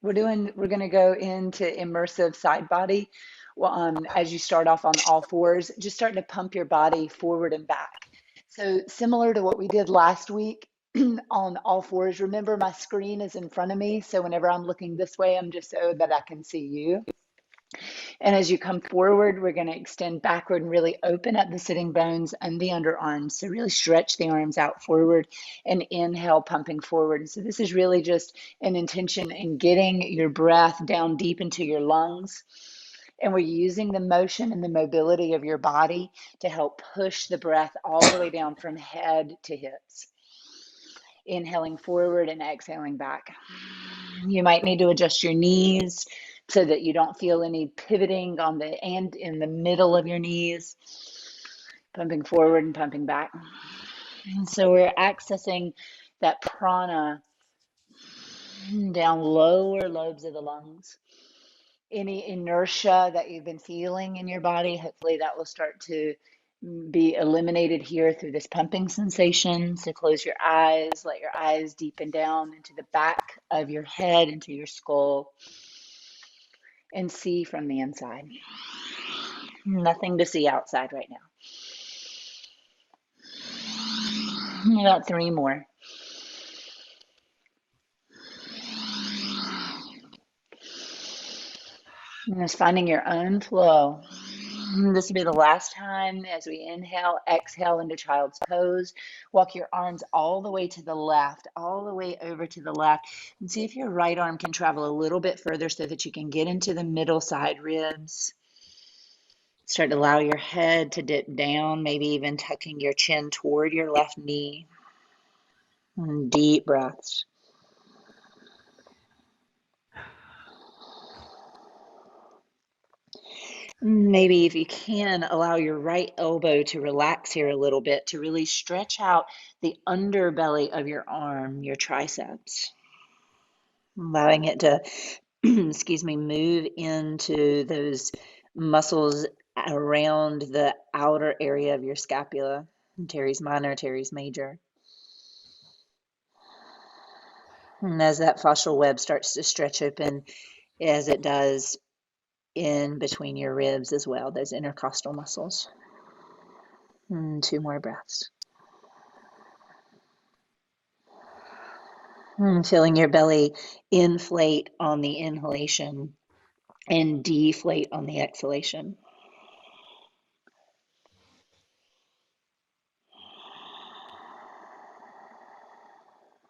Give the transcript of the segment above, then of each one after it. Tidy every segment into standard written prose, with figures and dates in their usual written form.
We're going to go into immersive side body. Well, as you start off on all fours, just starting to pump your body forward and back. So similar to what we did last week on all fours, remember my screen is in front of me. So whenever I'm looking this way, I'm just so that I can see you. And as you come forward, we're going to extend backward and really open up the sitting bones and the underarms. So really stretch the arms out forward and inhale, pumping forward. So this is really just an intention in getting your breath down deep into your lungs. And we're using the motion and the mobility of your body to help push the breath all the way down from head to hips. Inhaling forward and exhaling back. You might need to adjust your knees so that you don't feel any pivoting on the and in the middle of your knees, pumping forward and pumping back. And so we're accessing that prana down lower lobes of the lungs. Any inertia that you've been feeling in your body, hopefully that will start to be eliminated here through this pumping sensation. So close your eyes, let your eyes deepen down into the back of your head, into your skull, and see from the inside. Nothing to see outside right now. About 3 more. And just finding your own flow. This will be the last time as we inhale, exhale into child's pose. Walk your arms all the way to the left, all the way over to the left. And see if your right arm can travel a little bit further so that you can get into the middle side ribs. Start to allow your head to dip down, maybe even tucking your chin toward your left knee. And deep breaths. Maybe if you can, allow your right elbow to relax here a little bit to really stretch out the underbelly of your arm, your triceps. Allowing it to, excuse me, move into those muscles around the outer area of your scapula, teres minor, teres major. And as that fascial web starts to stretch open, as it does in between your ribs as well, those intercostal muscles. 2 more breaths. Feeling your belly inflate on the inhalation and deflate on the exhalation.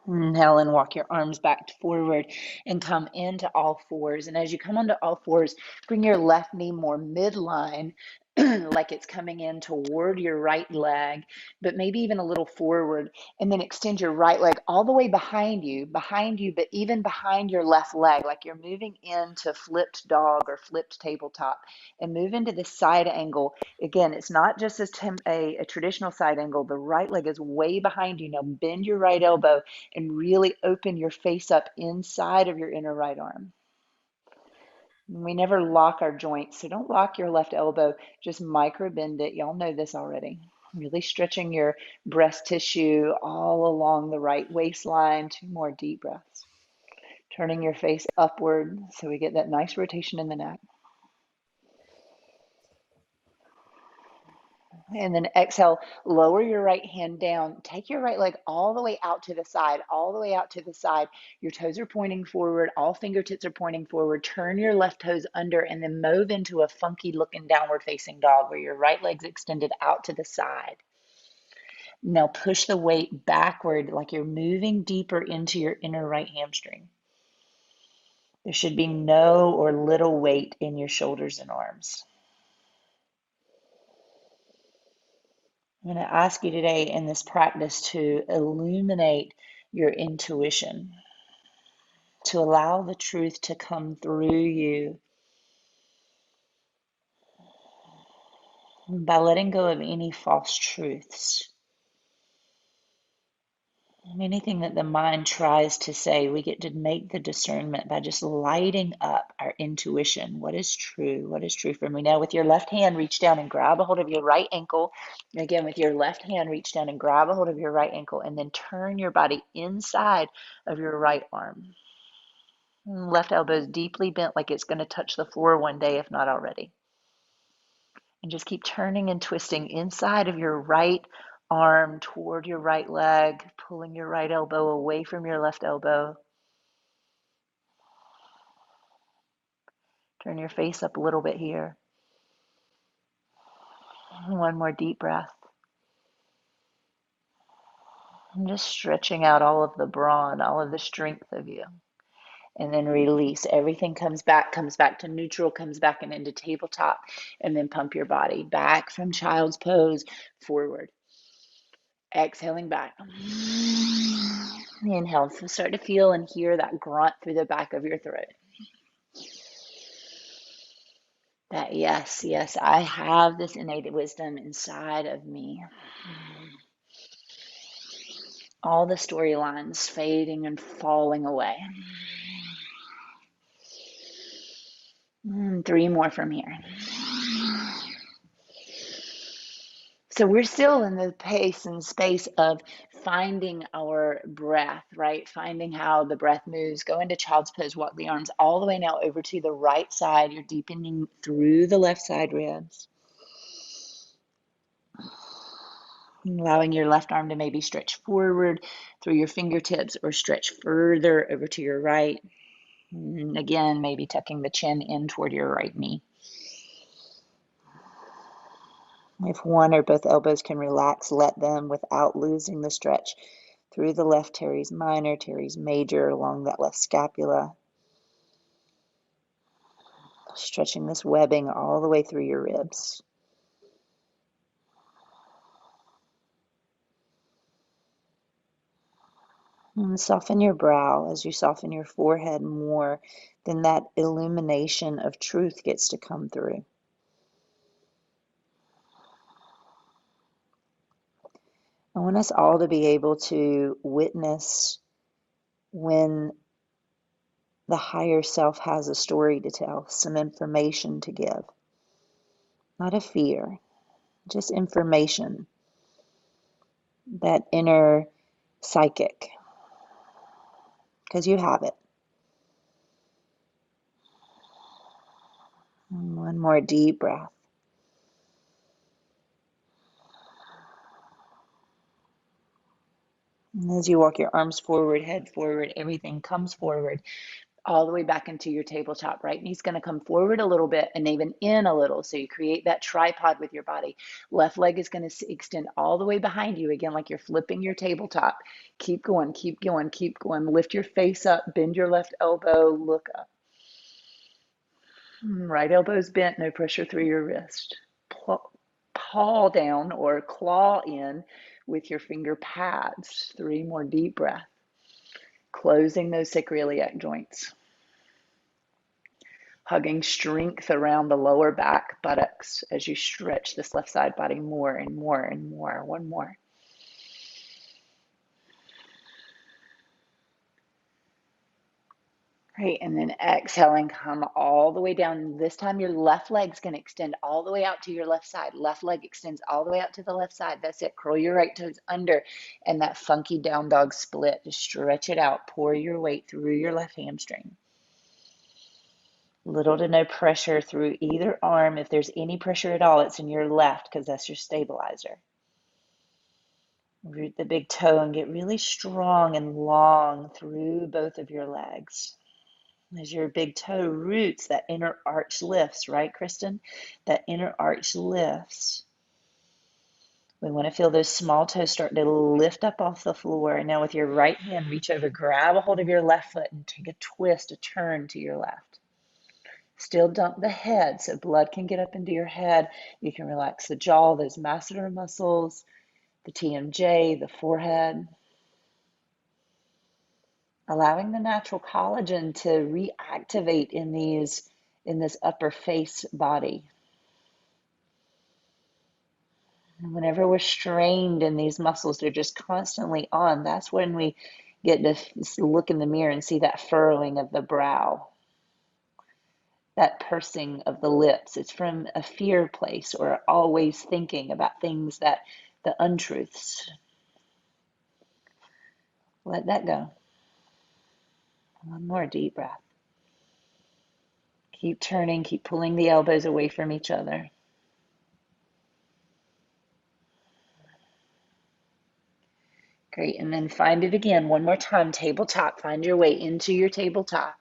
Inhale and walk your arms back forward and come into all fours. And as you come onto all fours, bring your left knee more midline, like it's coming in toward your right leg, but maybe even a little forward. And then extend your right leg all the way behind you, but even behind your left leg, like you're moving into flipped dog or flipped tabletop, and move into the side angle. Again, it's not just a traditional side angle. The right leg is way behind you. Now bend your right elbow and really open your face up inside of your inner right arm. We never lock our joints, so don't lock your left elbow, just micro bend it. Y'all know this already. Really stretching your breast tissue all along the right waistline. 2 more deep breaths. Turning your face upward so we get that nice rotation in the neck. And then exhale, lower your right hand down. Take your right leg all the way out to the side, all the way out to the side. Your toes are pointing forward. All fingertips are pointing forward. Turn your left toes under and then move into a funky looking downward facing dog where your right leg's extended out to the side. Now push the weight backward like you're moving deeper into your inner right hamstring. There should be no or little weight in your shoulders and arms. I'm going to ask you today in this practice to illuminate your intuition, to allow the truth to come through you by letting go of any false truths. Anything that the mind tries to say, we get to make the discernment by just lighting up our intuition. What is true? What is true for me? Now, with your left hand, reach down and grab a hold of your right ankle. Again, with your left hand, reach down and grab a hold of your right ankle, and then turn your body inside of your right arm. Left elbow is deeply bent like it's going to touch the floor one day, if not already. And just keep turning and twisting inside of your right arm toward your right leg, pulling your right elbow away from your left elbow. Turn your face up a little bit here. One more deep breath. And just stretching out all of the brawn, all of the strength of you. And then release. Everything comes back to neutral, comes back and into tabletop. And then pump your body back from child's pose forward. Exhaling back. Inhale. Start to feel and hear that grunt through the back of your throat. That yes, I have this innate wisdom inside of me. All the storylines fading and falling away. 3 more from here. So we're still in the pace and space of finding our breath, right? Finding how the breath moves. Go into child's pose, walk the arms all the way now over to the right side. You're deepening through the left side ribs. Allowing your left arm to maybe stretch forward through your fingertips or stretch further over to your right. And again, maybe tucking the chin in toward your right knee. If one or both elbows can relax, let them without losing the stretch through the left teres minor, teres major, along that left scapula. Stretching this webbing all the way through your ribs. And soften your brow. As you soften your forehead more, then that illumination of truth gets to come through. I want us all to be able to witness when the higher self has a story to tell, some information to give. Not a fear, just information. That inner psychic. Because you have it. And one more deep breath. And as you walk your arms forward, head forward, everything comes forward, all the way back into your tabletop. Right knee's going to come forward a little bit and even in a little. So you create that tripod with your body. Left leg is going to extend all the way behind you, again, like you're flipping your tabletop. Keep going, keep going, keep going. Lift your face up, bend your left elbow, look up. Right elbow's bent, no pressure through your wrist. Paw down or claw in with your finger pads. 3 more deep breaths. Closing those sacroiliac joints. Hugging strength around the lower back, buttocks as you stretch this left side body more and more and more. 1 more. Great, and then exhaling, come all the way down. This time your left leg's going to extend all the way out to your left side. Left leg extends all the way out to the left side. That's it. Curl your right toes under and that funky down dog split. Just stretch it out. Pour your weight through your left hamstring. Little to no pressure through either arm. If there's any pressure at all, it's in your left because that's your stabilizer. Root the big toe and get really strong and long through both of your legs. As your big toe roots, that inner arch lifts, right, Kristen? That inner arch lifts. We want to feel those small toes start to lift up off the floor. And now with your right hand, reach over, grab a hold of your left foot and take a twist, a turn to your left. Still dump the head so blood can get up into your head. You can relax the jaw, those masseter muscles, the TMJ, the forehead. Allowing the natural collagen to reactivate in this upper face body. And whenever we're strained in these muscles, they're just constantly on. That's when we get to look in the mirror and see that furrowing of the brow, that pursing of the lips. It's from a fear place or always thinking about things that the untruths. Let that go. 1 more deep breath. Keep turning, keep pulling the elbows away from each other. Great, and then find it again one more time, tabletop. Find your way into your tabletop.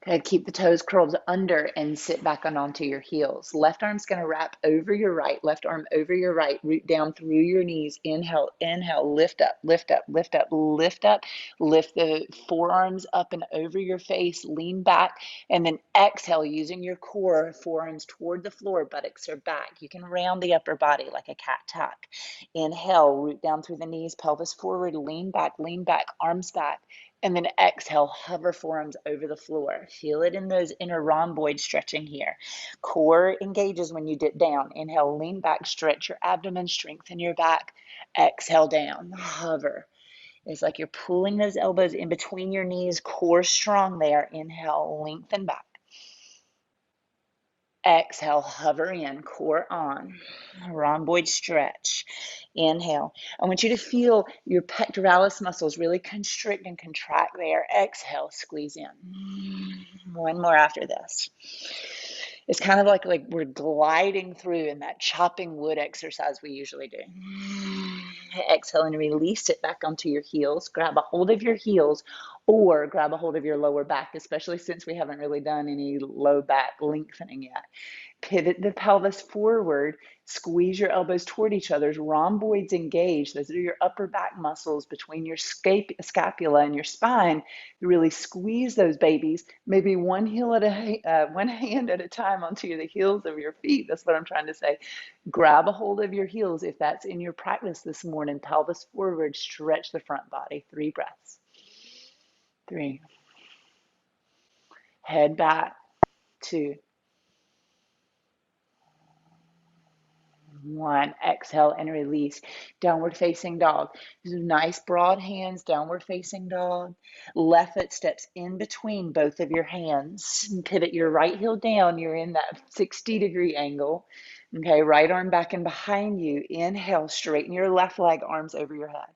Okay, keep the toes curled under and sit back on onto your heels. Left arm's going to wrap over your right, left arm over your right, root down through your knees. Inhale, inhale, lift up, lift up, lift up, lift up. Lift the forearms up and over your face, lean back, and then exhale using your core, forearms toward the floor, buttocks are back. You can round the upper body like a cat tuck. Inhale, root down through the knees, pelvis forward, lean back, arms back. And then exhale, hover forearms over the floor. Feel it in those inner rhomboids stretching here. Core engages when you dip down. Inhale, lean back, stretch your abdomen, strengthen your back. Exhale down, hover. It's like you're pulling those elbows in between your knees, core strong there. Inhale, lengthen back. Exhale, hover in, core on. Rhomboid stretch. Inhale. I want you to feel your pectoralis muscles really constrict and contract there. Exhale, squeeze in. One more after this. It's kind of like we're gliding through in that chopping wood exercise we usually do. Exhale and release it back onto your heels. Grab a hold of your heels or grab a hold of your lower back, especially since we haven't really done any low back lengthening yet. Pivot the pelvis forward, squeeze your elbows toward each other. Rhomboids engage. Those are your upper back muscles between your scapula and your spine. You really squeeze those babies, maybe one hand at a time onto the heels of your feet. That's what I'm trying to say. Grab a hold of your heels if that's in your practice this morning. Pelvis forward, stretch the front body. 3 breaths. 3. Head back. 2. 1. Exhale and release. Downward facing dog. Nice broad hands, downward facing dog. Left foot steps in between both of your hands. Pivot your right heel down. You're in that 60-degree angle. Okay, right arm back and behind you. Inhale, straighten your left leg, arms over your head.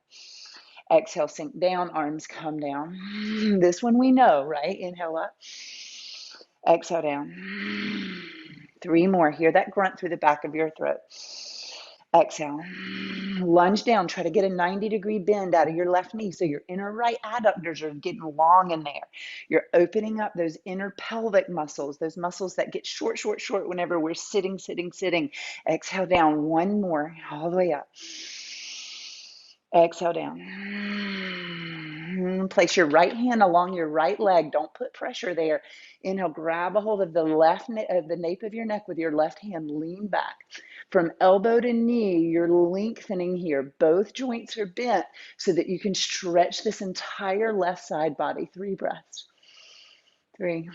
Exhale, sink down, arms come down. This one we know, right? Inhale up. Exhale down. 3 more. Hear that grunt through the back of your throat. Exhale. Lunge down. Try to get a 90-degree bend out of your left knee so your inner right adductors are getting long in there. You're opening up those inner pelvic muscles, those muscles that get short, short, short whenever we're sitting, sitting, sitting. Exhale down. 1 more. All the way up. Exhale down. Place your right hand along your right leg. Don't put pressure there. Inhale, grab a hold of the the nape of your neck with your left hand. Lean back. From elbow to knee, you're lengthening here. Both joints are bent so that you can stretch this entire left side body. 3 breaths. 3.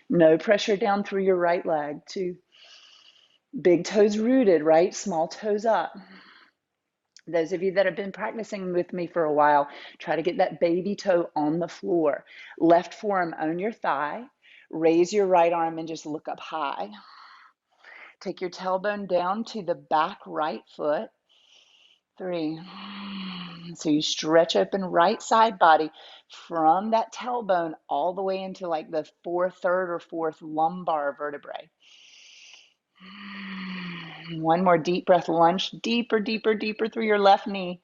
No pressure down through your right leg. 2. Big toes rooted, right? Small toes up. Those of you that have been practicing with me for a while, try to get that baby toe on the floor. Left forearm on your thigh. Raise your right arm and just look up high. Take your tailbone down to the back right foot. 3. So you stretch open right side body from that tailbone all the way into like the third or fourth lumbar vertebrae. 1 more deep breath, lunge deeper, deeper, deeper through your left knee.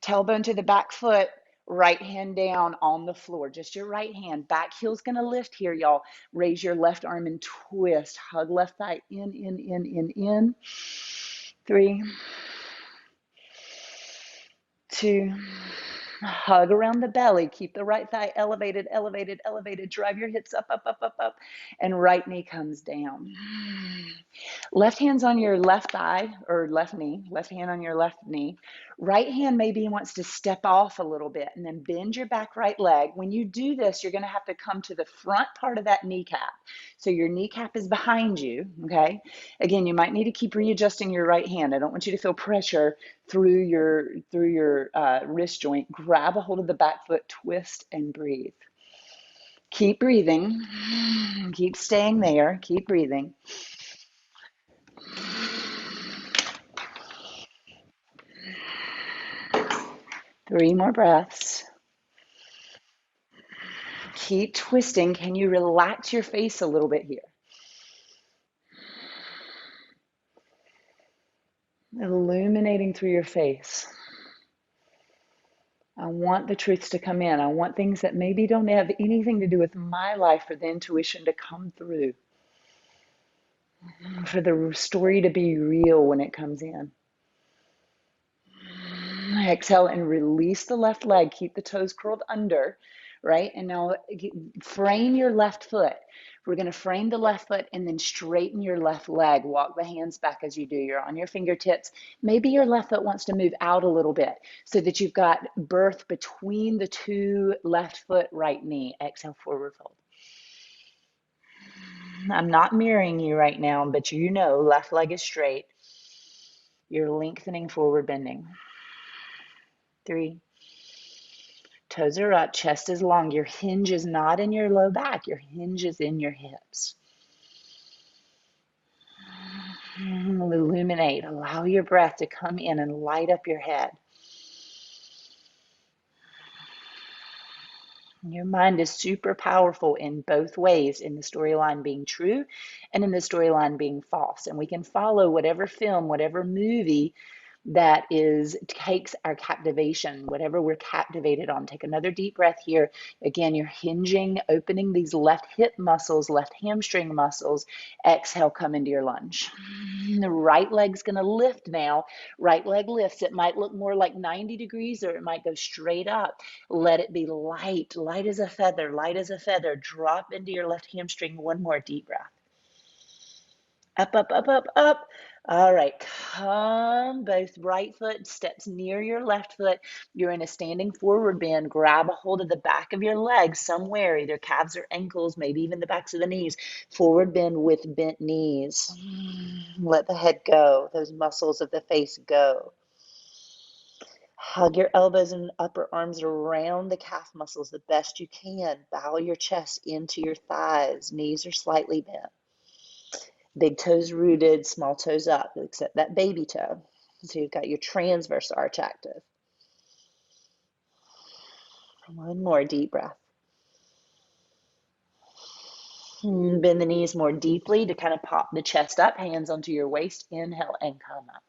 Tailbone to the back foot, right hand down on the floor. Just your right hand. Back heel's going to lift here, y'all. Raise your left arm and twist. Hug left thigh in. 3, 2. Hug around the belly. Keep the right thigh elevated, elevated, elevated. Drive your hips up, up, up, up, up. And right knee comes down. Left hand's on your left thigh or left knee. Left hand on your left knee. Right hand maybe wants to step off a little bit and then bend your back right leg. When you do this, you're going to have to come to the front part of that kneecap. So your kneecap is behind you, okay? Again, you might need to keep readjusting your right hand. I don't want you to feel pressure through your wrist joint. Grab a hold of the back foot, twist and breathe. Keep breathing. Keep staying there. Keep breathing. 3 more breaths. keep twisting. Can you relax your face a little bit here? Illuminating through your face. I want the truths to come in. I want things that maybe don't have anything to do with my life for the intuition to come through, for the story to be real when it comes in. Exhale and release the left leg. Keep the toes curled under, right? And now frame your left foot. We're going to frame the left foot and then straighten your left leg. Walk the hands back as you do. You're on your fingertips. Maybe your left foot wants to move out a little bit so that you've got birth between the two left foot, right knee. Exhale, forward fold. I'm not mirroring you right now, but you know left leg is straight. You're lengthening, forward bending. 3. Toes are up, chest is long. Your hinge is not in your low back. Your hinge is in your hips. Illuminate. Allow your breath to come in and light up your head. Your mind is super powerful in both ways, in the storyline being true and in the storyline being false. And we can follow whatever film, whatever movie that takes our captivation, whatever we're captivated on. Take another deep breath here. Again, you're hinging, opening these left hip muscles, left hamstring muscles. Exhale, come into your lunge. The right leg's going to lift now. Right leg lifts. It might look more like 90 degrees or it might go straight up. Let it be light, light as a feather, light as a feather. Drop into your left hamstring. One more deep breath. Up, up, up, up, up. All right, come, both right foot steps near your left foot. You're in a standing forward bend. Grab a hold of the back of your legs somewhere, either calves or ankles, maybe even the backs of the knees. Forward bend with bent knees. Let the head go, those muscles of the face go. Hug your elbows and upper arms around the calf muscles the best you can. Bow your chest into your thighs. Knees are slightly bent. Big toes rooted, small toes up, except that baby toe. So you've got your transverse arch active. One more deep breath. Bend the knees more deeply to kind of pop the chest up, hands onto your waist. Inhale and come up.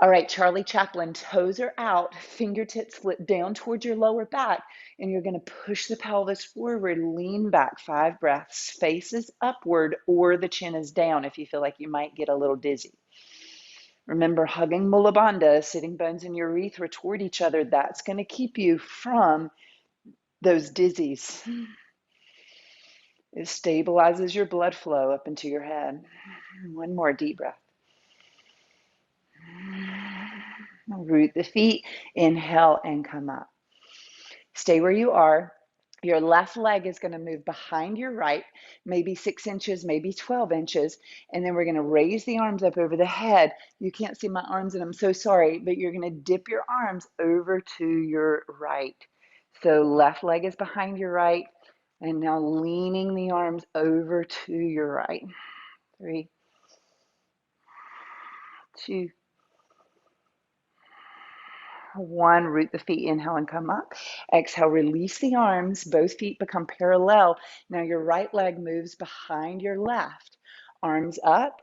All right, Charlie Chaplin, toes are out, fingertips flip down towards your lower back, and you're going to push the pelvis forward, lean back, 5 breaths. Face is upward or the chin is down if you feel like you might get a little dizzy. Remember, hugging Mula Bandha, sitting bones in your urethra toward each other, that's going to keep you from those dizzies. It stabilizes your blood flow up into your head. One more deep breath. Root the feet, inhale and come up. Stay where you are. Your left leg is going to move behind your right, maybe 6 inches, maybe 12 inches. And then we're going to raise the arms up over the head. You can't see my arms, and I'm so sorry, but you're going to dip your arms over to your right. So left leg is behind your right. And now leaning the arms over to your right. 3, 2, 1. Root the feet, inhale and come up. Exhale, release the arms. Both feet become parallel. Now your right leg moves behind your left. Arms up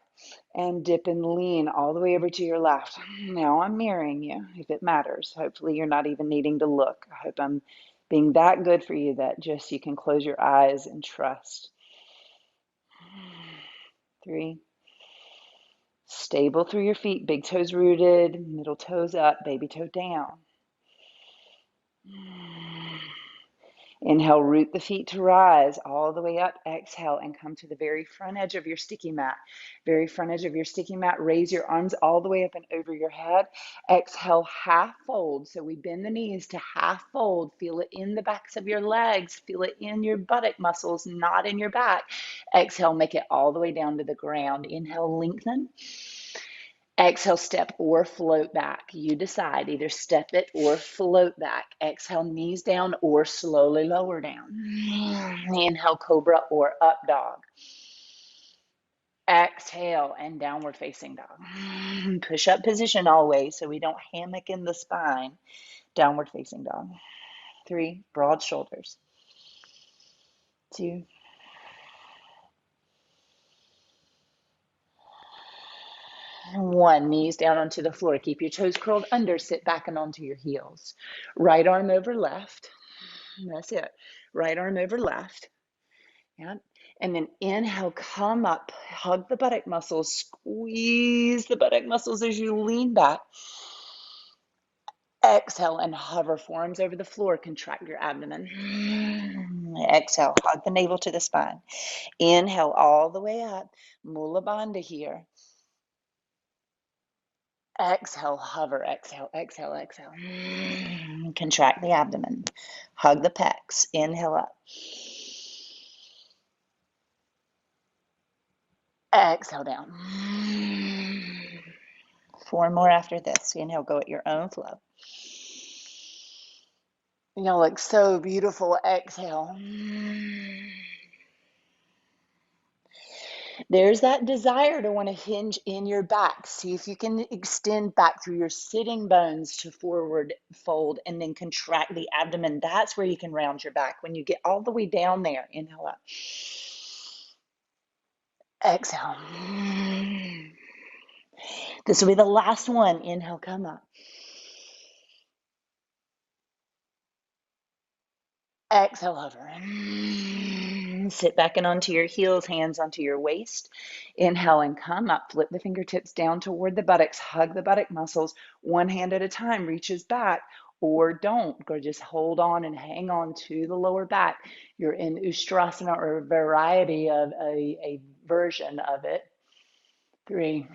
and dip and lean all the way over to your left. Now I'm mirroring you if it matters. Hopefully you're not even needing to look. I hope I'm being that good for you that just you can close your eyes and trust. 3. Stable through your feet, big toes rooted, middle toes up, baby toe down. Inhale, root the feet to rise all the way up. Exhale and come to the very front edge of your sticky mat. Very front edge of your sticky mat. Raise your arms all the way up and over your head. Exhale, half fold. So we bend the knees to half fold. Feel it in the backs of your legs. Feel it in your buttock muscles, not in your back. Exhale, make it all the way down to the ground. Inhale, lengthen. Exhale, step or float back. You decide, either step it or float back. Exhale, knees down or slowly lower down. Inhale, cobra or up dog. Exhale and downward facing dog. Push up position always so we don't hammock in the spine. Downward facing dog. 3, broad shoulders. 2, 1. Knees down onto the floor. Keep your toes curled under. Sit back and onto your heels. Right arm over left. That's it. Right arm over left. Yeah. And then inhale, come up, hug the buttock muscles, squeeze the buttock muscles as you lean back. Exhale and hover forearms over the floor, contract your abdomen. Exhale, hug the navel to the spine. Inhale all the way up, Mula Bandha here. Exhale, hover, exhale, exhale, exhale. Contract the abdomen. Hug the pecs. Inhale up. Exhale down. 4 more after this. Inhale, go at your own flow. You'll look so beautiful. Exhale. There's that desire to want to hinge in your back. See if you can extend back through your sitting bones to forward fold and then contract the abdomen. That's where you can round your back. When you get all the way down there, inhale up. Exhale. This will be the last one. Inhale, come up. Exhale, hover. Sit back and onto your heels, hands onto your waist. Inhale and come up. Flip the fingertips down toward the buttocks. Hug the buttock muscles. One hand at a time reaches back, or don't. Go just hold on and hang on to the lower back. You're in Ustrasana, or a variety of a version of it. 3.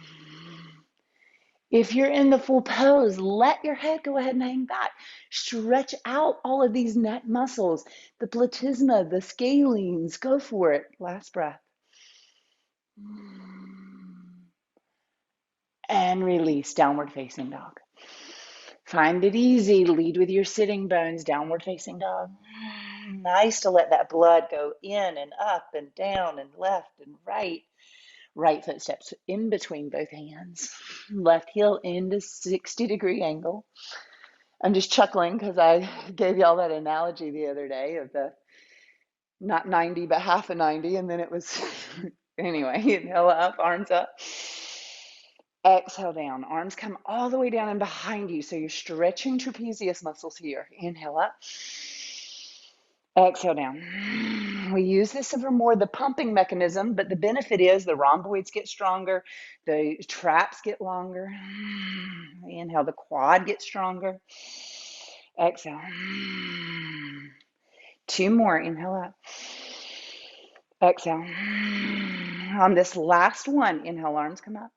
If you're in the full pose, let your head go ahead and hang back. Stretch out all of these neck muscles, the platysma, the scalenes. Go for it. Last breath. And release, downward facing dog. Find it easy. Lead with your sitting bones, downward facing dog. Nice to let that blood go in and up and down and left and right. Right foot steps in between both hands. Left heel into 60-degree angle. I'm just chuckling because I gave y'all that analogy the other day of the not 90, but half a 90. And then it was, anyway, inhale up, arms up. Exhale down. Arms come all the way down and behind you. So you're stretching trapezius muscles here. Inhale up. Exhale down. We use this for more the pumping mechanism, but the benefit is the rhomboids get stronger, the traps get longer. Inhale, the quad gets stronger. Exhale. 2 more. Inhale up. Exhale. On this last one, inhale, arms come up.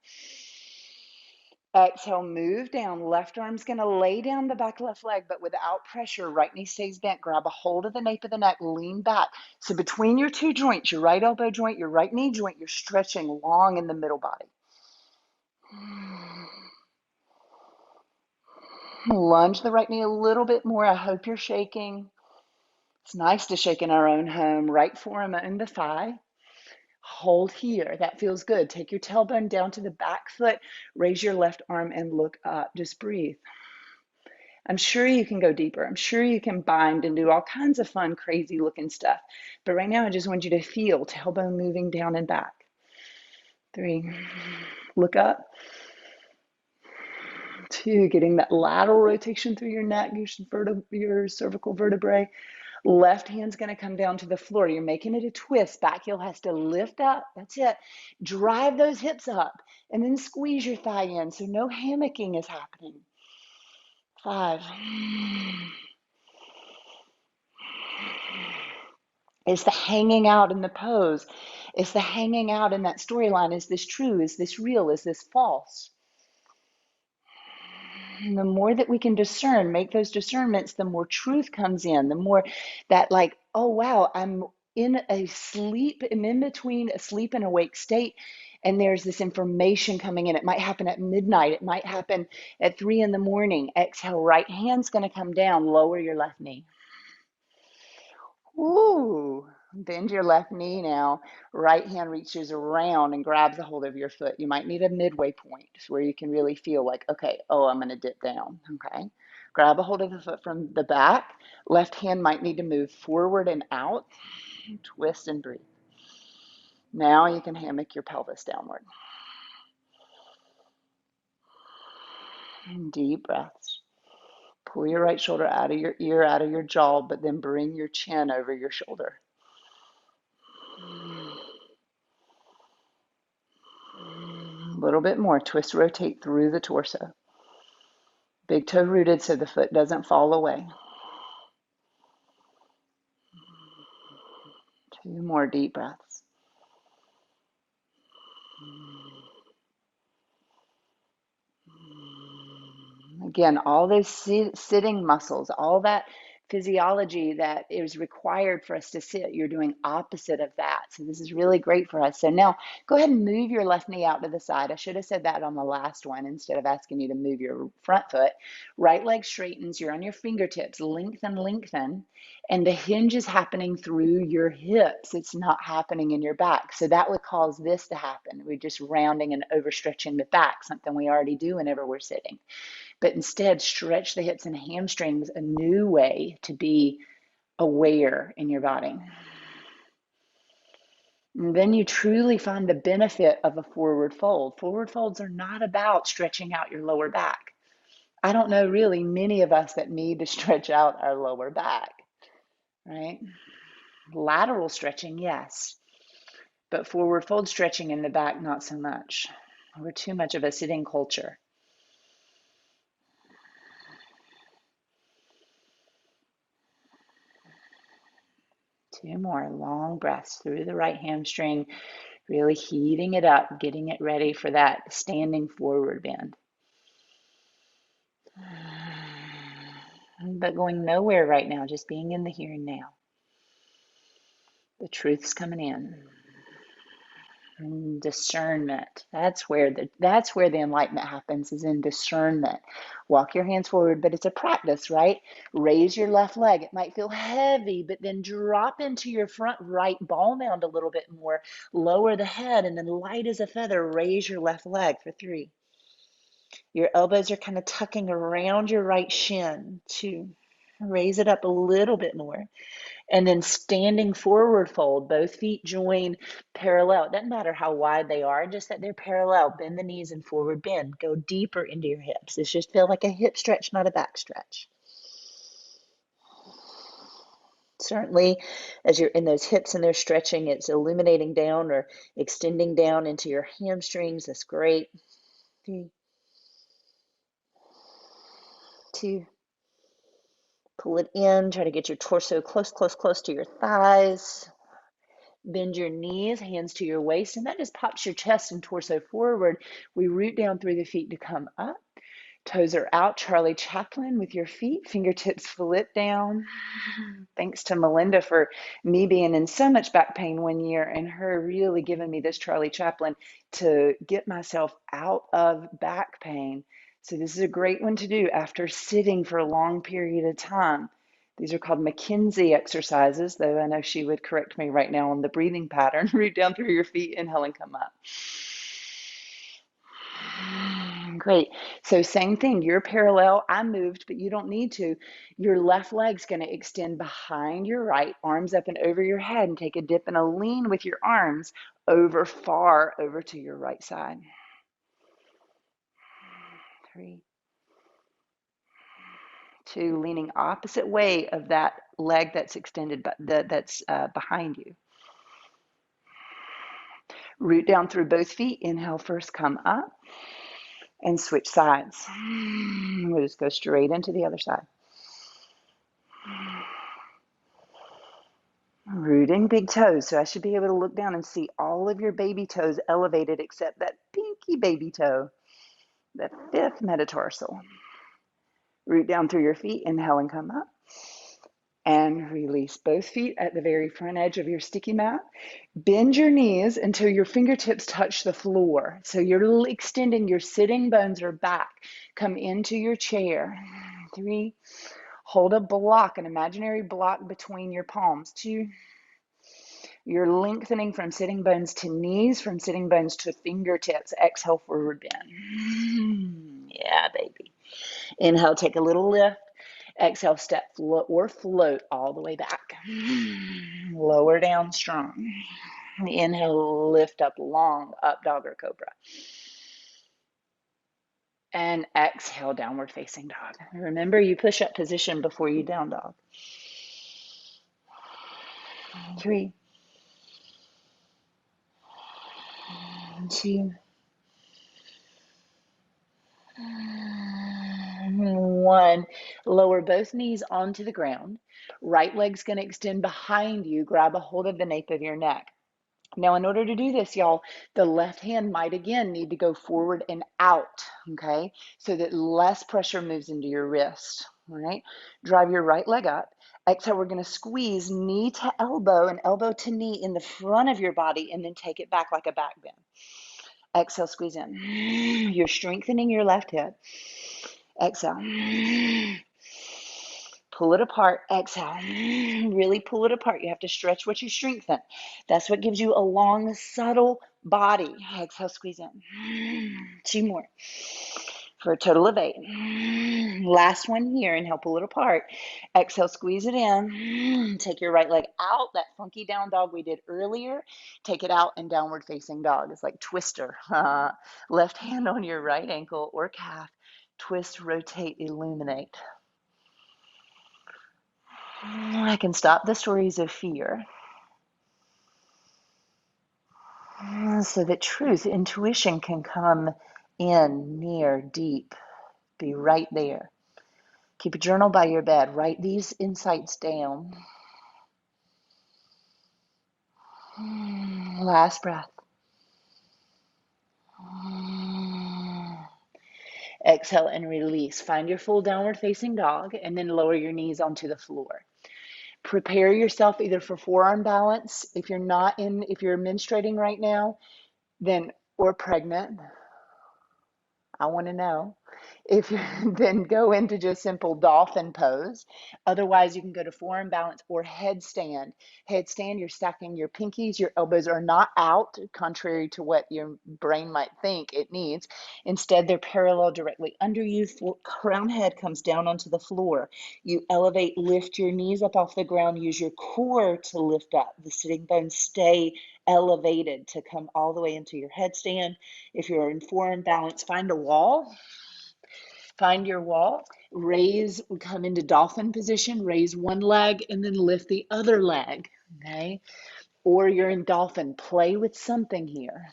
Exhale, move down. Left arm's going to lay down the back left leg, but without pressure. Right knee stays bent. Grab a hold of the nape of the neck. Lean back. So between your 2 joints, your right elbow joint, your right knee joint, you're stretching long in the middle body. Lunge the right knee a little bit more. I hope you're shaking. It's nice to shake in our own home. Right forearm in the thigh. Hold here. That feels good. Take your tailbone down to the back foot. Raise your left arm and look up. Just breathe. I'm sure you can go deeper. I'm sure you can bind and do all kinds of fun, crazy looking stuff. But right now, I just want you to feel tailbone moving down and back. 3. Look up. 2. Getting that lateral rotation through your neck, your cervical vertebrae. Left hand's going to come down to the floor. You're making it a twist. Back heel has to lift up. That's it. Drive those hips up and then squeeze your thigh in so no hammocking is happening. 5. It's the hanging out in the pose. It's the hanging out in that storyline. Is this true? Is this real? Is this false? And the more that we can discern, make those discernments, the more truth comes in, the more that like, oh, wow, I'm in in between a sleep and awake state. And there's this information coming in. It might happen at midnight. It might happen at 3 in the morning. Exhale, right hand's going to come down. Lower your left knee. Ooh, bend your left knee now. Right hand reaches around and grabs a hold of your foot. You might need a midway point where you can really feel like, okay, oh, I'm going to dip down. Okay. Grab a hold of the foot from the back. Left hand might need to move forward and out. Twist and breathe. Now you can hammock your pelvis downward. Deep breaths. Pull your right shoulder out of your ear, out of your jaw, but then bring your chin over your shoulder. A little bit more. Twist, rotate through the torso. Big toe rooted so the foot doesn't fall away. 2 more deep breaths. Again, all those sitting muscles, all that physiology that is required for us to sit, you're doing opposite of that. So this is really great for us. So now go ahead and move your left knee out to the side. I should have said that on the last one instead of asking you to move your front foot. Right leg straightens, you're on your fingertips, lengthen, lengthen, and the hinge is happening through your hips. It's not happening in your back. So that would cause this to happen. We're just rounding and overstretching the back, something we already do whenever we're sitting. But instead, stretch the hips and hamstrings, a new way to be aware in your body. And then you truly find the benefit of a forward fold. Forward folds are not about stretching out your lower back. I don't know really many of us that need to stretch out our lower back, right? Lateral stretching, yes. But forward fold stretching in the back, not so much. We're too much of a sitting culture. 2 more long breaths through the right hamstring, really heating it up, getting it ready for that standing forward bend. But going nowhere right now, just being in the here and now. The truth's coming in. And discernment. That's where the enlightenment happens, is in discernment. Walk your hands forward, but it's a practice, right? Raise your left leg. It might feel heavy, but then drop into your front right ball mound a little bit more. Lower the head, and then light as a feather, raise your left leg for 3. Your elbows are kind of tucking around your right shin. 2. Raise it up a little bit more. And then standing forward fold, both feet join parallel. It doesn't matter how wide they are, just that they're parallel. Bend the knees and forward bend. Go deeper into your hips. This just feel like a hip stretch, not a back stretch. Certainly, as you're in those hips and they're stretching, it's illuminating down or extending down into your hamstrings. That's great. 3, 2. Pull it in. Try to get your torso close, close, close to your thighs. Bend your knees, hands to your waist, and that just pops your chest and torso forward. We root down through the feet to come up. Toes are out, Charlie Chaplin with your feet, fingertips flip down. Thanks to Melinda for me being in so much back pain one year and her really giving me this Charlie Chaplin to get myself out of back pain. So this is a great one to do after sitting for a long period of time. These are called McKenzie exercises, though I know she would correct me right now on the breathing pattern. Root down through your feet, inhale and come up. Great. So same thing, you're parallel. I moved, but you don't need to. Your left leg's going to extend behind your right, arms up and over your head, and take a dip and a lean with your arms far over to your right side. 3, 2, leaning opposite way of that leg that's extended, but that's behind you. Root down through both feet. Inhale first, come up, and switch sides. We'll just go straight into the other side. Rooting big toes. So I should be able to look down and see all of your baby toes elevated except that pinky baby toe, the 5th metatarsal. Root down through your feet. Inhale and come up. And release both feet at the very front edge of your sticky mat. Bend your knees until your fingertips touch the floor. So you're extending, your sitting bones are back. Come into your chair. 3. Hold a block, an imaginary block between your palms. 2. You're lengthening from sitting bones to knees, from sitting bones to fingertips. Exhale, forward bend. Yeah, baby. Inhale, take a little lift. Exhale, step or float all the way back. Lower down strong. Inhale, lift up long, up dog or cobra. And exhale, downward facing dog. Remember, you push up position before you down dog. 3, 2, 1. Lower both knees onto the ground. Right leg's going to extend behind you. Grab a hold of the nape of your neck. Now, in order to do this, y'all, the left hand might again need to go forward and out, okay? So that less pressure moves into your wrist, all right? Drive your right leg up. Exhale, we're gonna squeeze knee to elbow and elbow to knee in the front of your body and then take it back like a back bend. Exhale, squeeze in. You're strengthening your left hip. Exhale. Pull it apart, exhale. Really pull it apart. You have to stretch what you strengthen. That's what gives you a long, subtle body. Exhale, squeeze in. 2 more for a total of 8. Last one here. Inhale, pull it apart. Exhale, squeeze it in. Take your right leg out, that funky down dog we did earlier. Take it out and downward facing dog. It's like twister. Left hand on your right ankle or calf. Twist, rotate, illuminate. I can stop the stories of fear so that truth, intuition can come in, near, deep, be right there. Keep a journal by your bed. Write these insights down. Last breath. Exhale and release. Find your full downward facing dog and then lower your knees onto the floor. Prepare yourself either for forearm balance. If you're menstruating right now, then or pregnant, I want to know. If you then go into just simple dolphin pose. Otherwise, you can go to forearm balance or headstand. Headstand, you're stacking your pinkies. Your elbows are not out, contrary to what your brain might think it needs. Instead, they're parallel directly under you. Crown head comes down onto the floor. You elevate, lift your knees up off the ground. Use your core to lift up. The sitting bones stay elevated to come all the way into your headstand. If you're in forearm balance, find a wall. Find your wall, raise, come into dolphin position, raise one leg and then lift the other leg, okay? Or you're in dolphin, play with something here.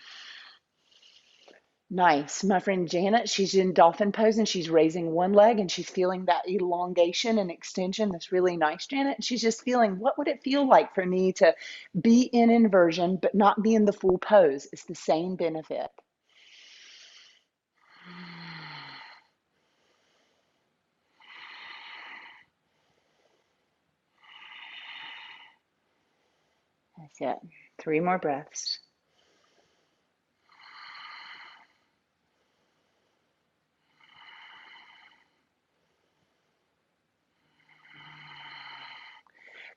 Nice. My friend Janet, she's in dolphin pose and she's raising one leg and she's feeling that elongation and extension. That's really nice, Janet. And she's just feeling, what would it feel like for me to be in inversion but not be in the full pose? It's the same benefit. That's it. 3 more breaths.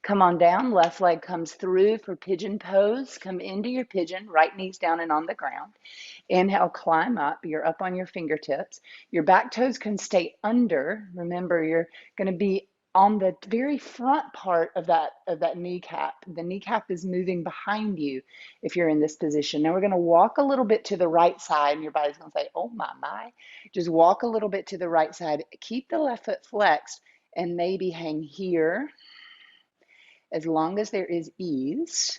Come on down, left leg comes through for pigeon pose. Come into your pigeon, right knee's down and on the ground. Inhale, climb up. You're up on your fingertips. Your back toes can stay under. Remember, you're going to be on the very front part of that kneecap. The kneecap is moving behind you if you're in this position. Now we're going to walk a little bit to the right side, and your body's going to say, oh my. Just walk a little bit to the right side. Keep the left foot flexed and maybe hang here as long as there is ease,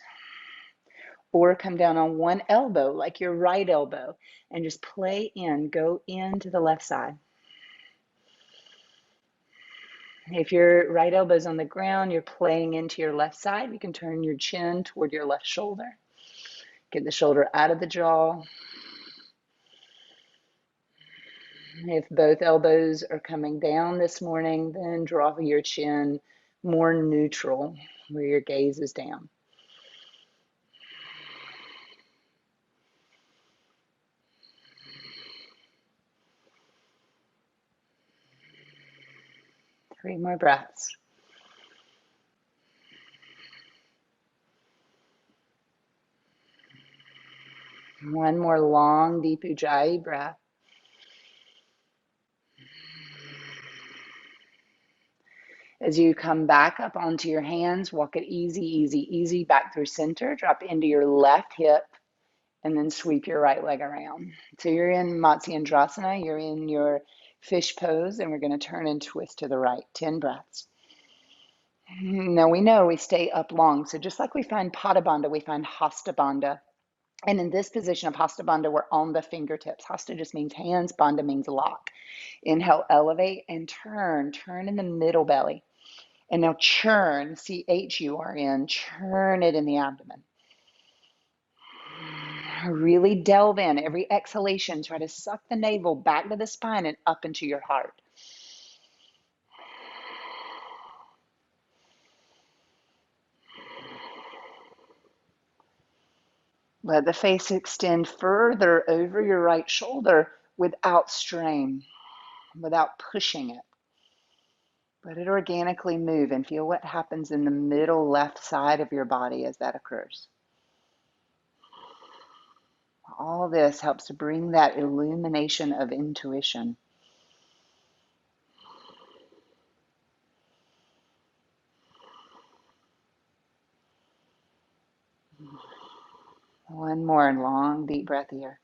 or come down on one elbow, like your right elbow, and just play in, go into the left side. If your right elbow's on the ground, you're playing into your left side. You can turn your chin toward your left shoulder. Get the shoulder out of the jaw. If both elbows are coming down this morning, then draw your chin more neutral, where your gaze is down. Three more breaths. One more long, deep Ujjayi breath. As you come back up onto your hands, walk it easy, easy, easy back through center. Drop into your left hip and then sweep your right leg around. So you're in Matsyendrasana, you're in your fish pose, and we're going to turn and twist to the right. 10 breaths. Now we know we stay up long. So just like we find Pada Bandha, we find Hasta Bandha. And in this position of Hasta Bandha, we're on the fingertips. Hasta just means hands, Bandha means lock. Inhale, elevate and turn. Turn in the middle belly. And now churn, C-H-U-R-N, churn it in the abdomen. Really delve in. Every exhalation, try to suck the navel back to the spine and up into your heart. Let the face extend further over your right shoulder without strain, without pushing it. Let it organically move and feel what happens in the middle left side of your body as that occurs. All this helps to bring that illumination of intuition. One more long, deep breath here.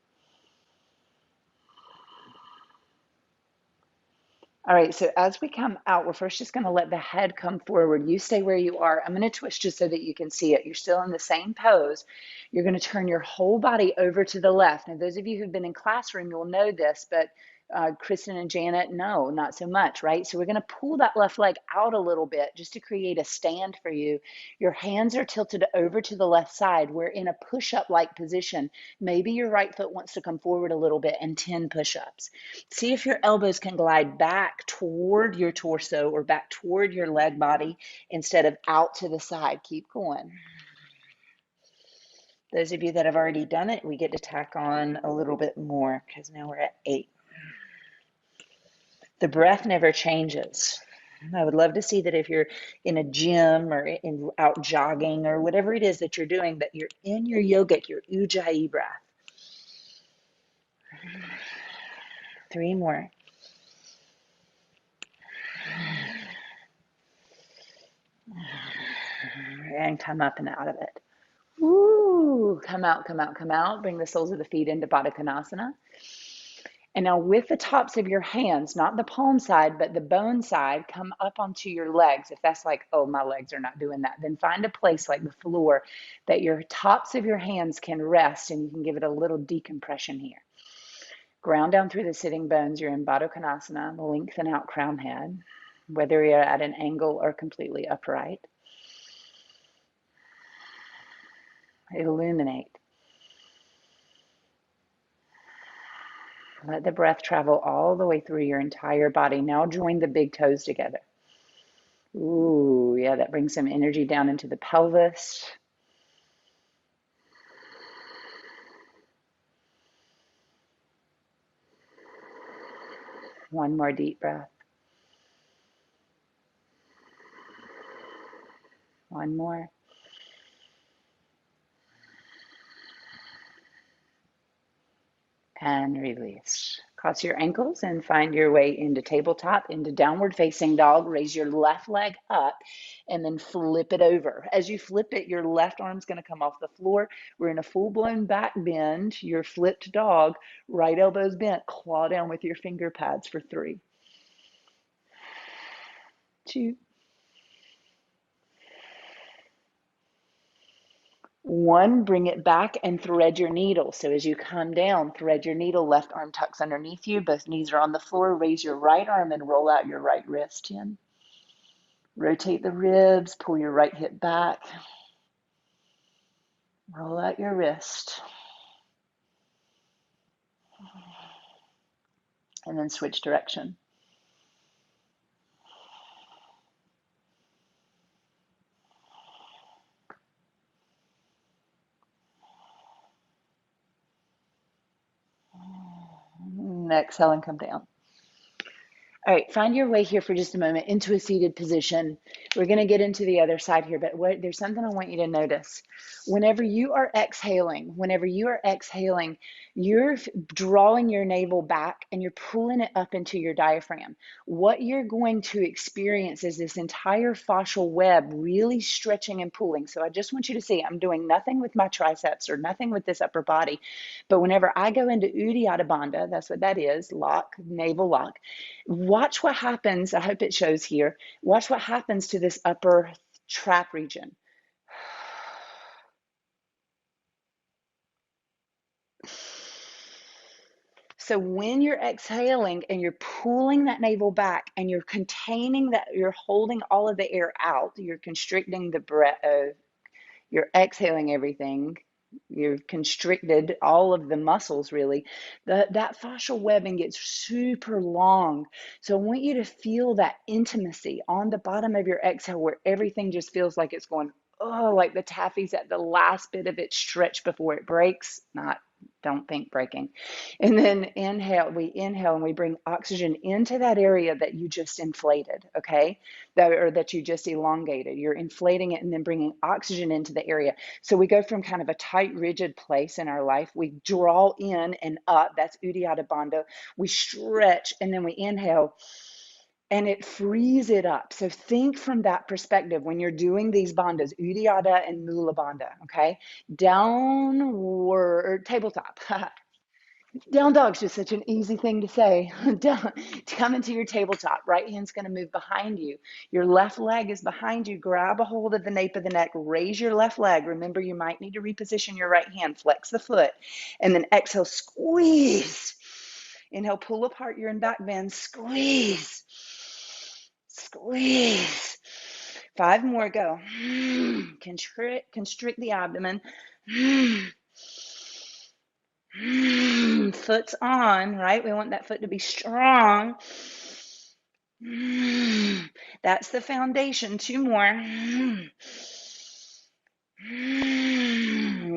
All right, so as we come out, we're first just going to let the head come forward. You stay where you are. I'm going to twist just so that you can see it. You're still in the same pose. You're going to turn your whole body over to the left. Now, those of you who've been in classroom, you'll know this, but Kristen and Janet, no, not so much, right? So we're going to pull that left leg out a little bit just to create a stand for you. Your hands are tilted over to the left side. We're in a push-up like position. Maybe your right foot wants to come forward a little bit and 10 push-ups. See if your elbows can glide back toward your torso or back toward your leg body instead of out to the side. Keep going. Those of you that have already done it, we get to tack on a little bit more because now we're at 8. The breath never changes. I would love to see that if you're in a gym or out jogging or whatever it is that you're doing, that you're in your yogic, your ujjayi breath. 3 more. And come up and out of it. Woo! Come out, come out, come out. Bring the soles of the feet into Baddha Konasana. And now with the tops of your hands, not the palm side, but the bone side, come up onto your legs. If that's like, oh, my legs are not doing that, then find a place like the floor that your tops of your hands can rest and you can give it a little decompression here. Ground down through the sitting bones. You're in Baddha Konasana. Lengthen out crown head, whether you're at an angle or completely upright. Illuminate. Let the breath travel all the way through your entire body. Now join the big toes together. Ooh, yeah, that brings some energy down into the pelvis. One more deep breath. One more. And release. Cross your ankles and find your way into tabletop, into downward facing dog. Raise your left leg up and then flip it over. As you flip it, your left arm's going to come off the floor. We're in a full-blown back bend. Your flipped dog, right elbow's bent. Claw down with your finger pads for 3, 2, 1. Bring it back and thread your needle. So as you come down, thread your needle. Left arm tucks underneath you. Both knees are on the floor. Raise your right arm and roll out your right wrist in. Rotate the ribs. Pull your right hip back. Roll out your wrist. And then switch direction. Exhale and come down. All right, find your way here for just a moment into a seated position. We're going to get into the other side here, but there's something I want you to notice. Whenever you are exhaling, you're drawing your navel back and you're pulling it up into your diaphragm. What you're going to experience is this entire fascial web really stretching and pulling. So I just want you to see, I'm doing nothing with my triceps or nothing with this upper body. But whenever I go into Uddiyana Bandha, that's what that is, lock, navel lock. Watch what happens. I hope it shows here. Watch what happens to this upper trap region. So when you're exhaling and you're pulling that navel back and you're containing that, you're holding all of the air out, you're constricting the breath, you're exhaling everything. You've constricted all of the muscles, really. That fascial webbing gets super long. So I want you to feel that intimacy on the bottom of your exhale where everything just feels like it's going, oh, like the taffy's at the last bit of its stretch before it breaks. Don't think breaking. And then we inhale and we bring oxygen into that area that you just inflated, okay? That you just elongated. You're inflating it and then bringing oxygen into the area. So we go from kind of a tight, rigid place in our life. We draw in and up. That's Uddiyana Bandha. We stretch and then we inhale and it frees it up. So think from that perspective when you're doing these bandhas, Uddiyana and Mula Bandha, okay? Downward, tabletop. Down dog's just such an easy thing to say. Down, to come into your tabletop. Right hand's going to move behind you. Your left leg is behind you. Grab a hold of the nape of the neck. Raise your left leg. Remember, you might need to reposition your right hand. Flex the foot. And then exhale, squeeze. Inhale, pull apart your back bend. Squeeze. Squeeze. 5 more, go. Constrict the abdomen. Foot's on, right? We want that foot to be strong. That's the foundation. 2 more.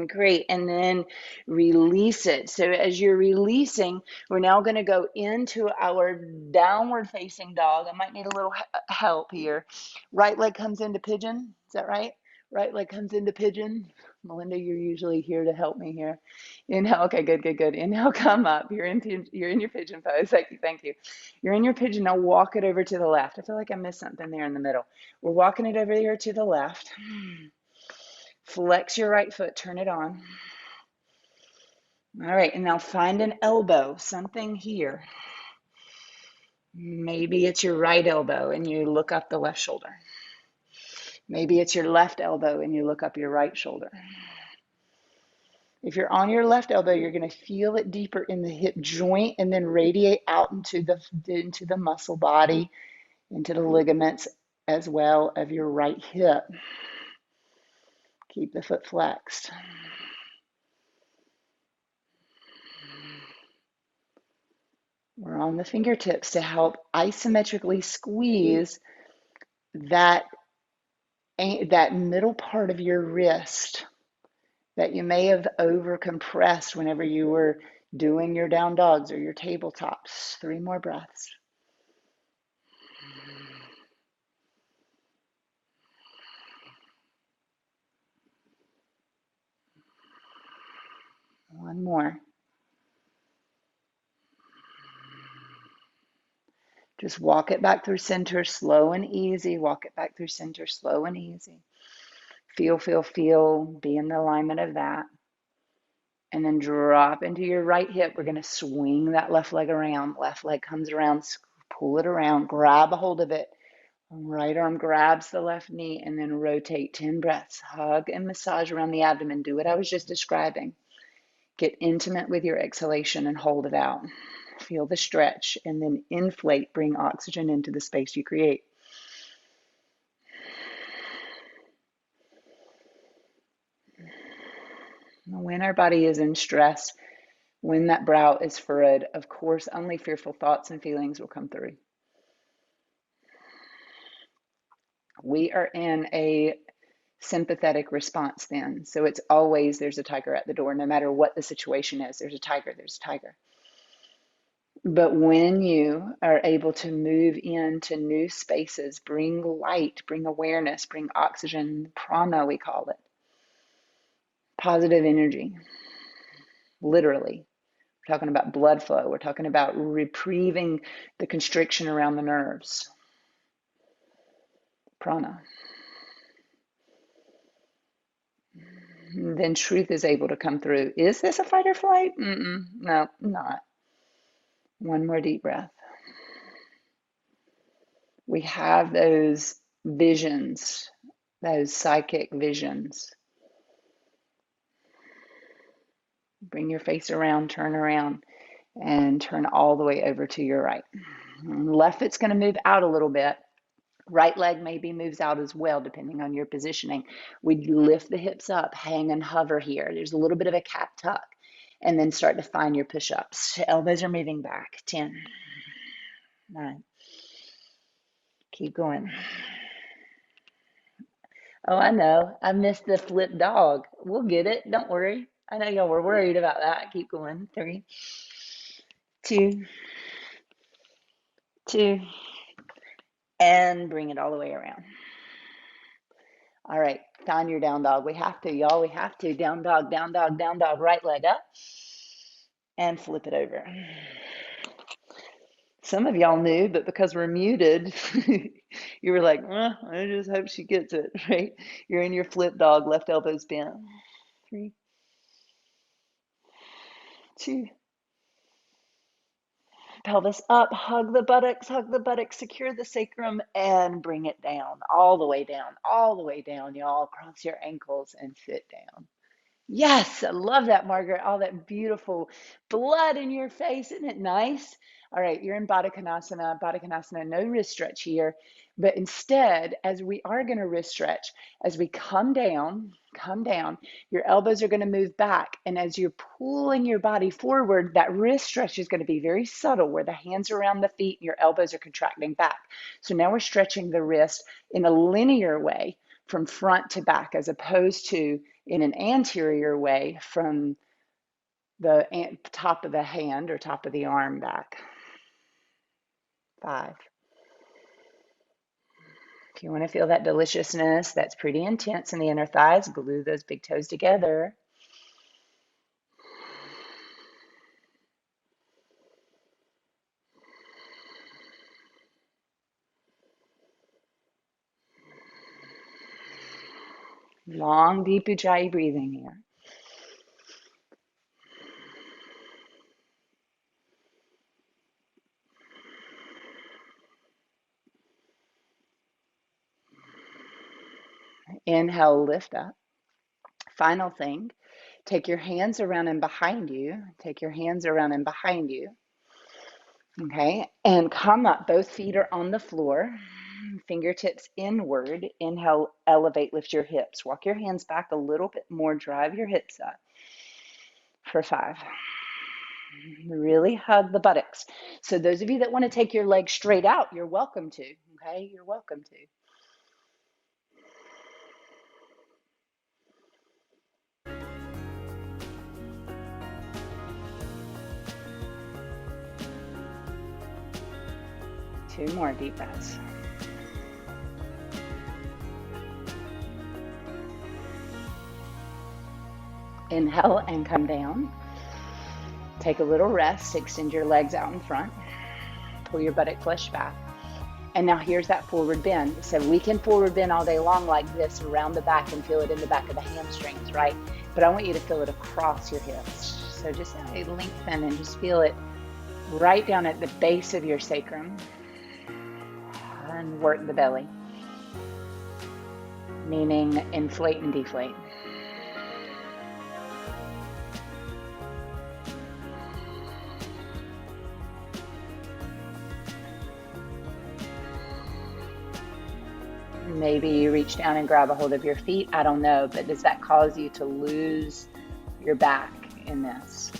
Great. And then release it. So as you're releasing, we're now going to go into our downward facing dog. I might need a little help here. Right leg comes into pigeon. Is that right? Right leg comes into pigeon. Melinda, you're usually here to help me here. Inhale. Okay, good, good, good. Inhale, come up. You're in your pigeon pose. Thank you, thank you. You're in your pigeon. Now walk it over to the left. I feel like I missed something there in the middle. We're walking it over here to the left. Flex your right foot, turn it on. All right, and now find an elbow, something here. Maybe it's your right elbow and you look up the left shoulder. Maybe it's your left elbow and you look up your right shoulder. If you're on your left elbow, you're going to feel it deeper in the hip joint and then radiate out into the muscle body, into the ligaments as well of your right hip. Keep the foot flexed. We're on the fingertips to help isometrically squeeze that middle part of your wrist that you may have over compressed whenever you were doing your down dogs or your tabletops. 3 more breaths. One more. Just walk it back through center, slow and easy. Walk it back through center, slow and easy. Feel, feel, feel. Be in the alignment of that. And then drop into your right hip. We're going to swing that left leg around. Left leg comes around, pull it around, grab a hold of it. Right arm grabs the left knee and then rotate 10 breaths. Hug and massage around the abdomen. Do what I was just describing. Get intimate with your exhalation and hold it out. Feel the stretch and then inflate. Bring oxygen into the space you create. When our body is in stress, when that brow is furrowed, of course, only fearful thoughts and feelings will come through. We are in a sympathetic response then. So it's always there's a tiger at the door. No matter what the situation is, there's a tiger, there's a tiger. But when you are able to move into new spaces, bring light, bring awareness, bring oxygen, prana, we call it, positive energy, literally. We're talking about blood flow. We're talking about reprieving the constriction around the nerves, prana. Then truth is able to come through. Is this a fight or flight? No, not. One more deep breath. We have those visions, those psychic visions. Bring your face around, turn around, and turn all the way over to your right. Left foot's going to move out a little bit. Right leg maybe moves out as well, depending on your positioning. We lift the hips up, hang and hover here. There's a little bit of a cat tuck. And then start to find your push-ups. Elbows are moving back. 10, 9. Keep going. Oh, I know. I missed the flip dog. We'll get it. Don't worry. I know y'all were worried about that. Keep going. 3, 2, 2, and bring it all the way around. All right, find your down dog. We have to, y'all. We have to. Down dog, down dog, down dog. Right leg up and flip it over. Some of y'all knew, but because we're muted, you were like, I just hope she gets it, right? You're in your flip dog, left elbow's bent. 3, 2. Pelvis up, hug the buttocks, secure the sacrum, and bring it down, all the way down, y'all. Cross your ankles and sit down. Yes, I love that, Margaret. All that beautiful blood in your face. Isn't it nice? All right, you're in Baddha Konasana. Baddha Konasana, no wrist stretch here. But instead, as we are going to wrist stretch, as we come down, your elbows are going to move back. And as you're pulling your body forward, that wrist stretch is going to be very subtle, where the hands are around the feet and your elbows are contracting back. So now we're stretching the wrist in a linear way from front to back, as opposed to in an anterior way from the top of the hand or top of the arm back. 5. If you want to feel that deliciousness, that's pretty intense in the inner thighs, glue those big toes together. 5. Long, deep Ujjayi breathing here. Inhale, lift up. Final thing, take your hands around and behind you. Okay, and come up. Both feet are on the floor. Fingertips inward. Inhale, elevate, lift your hips. Walk your hands back a little bit more. Drive your hips up for 5. Really hug the buttocks. So those of you that want to take your legs straight out, you're welcome to. Okay, you're welcome to. 2 more deep breaths. Inhale and come down. Take a little rest. Extend your legs out in front. Pull your buttock flesh back. And now here's that forward bend. So we can forward bend all day long like this around the back and feel it in the back of the hamstrings, right? But I want you to feel it across your hips. So just lengthen and just feel it right down at the base of your sacrum. And work the belly, meaning inflate and deflate. Maybe you reach down and grab a hold of your feet. I don't know, but does that cause you to lose your back in this?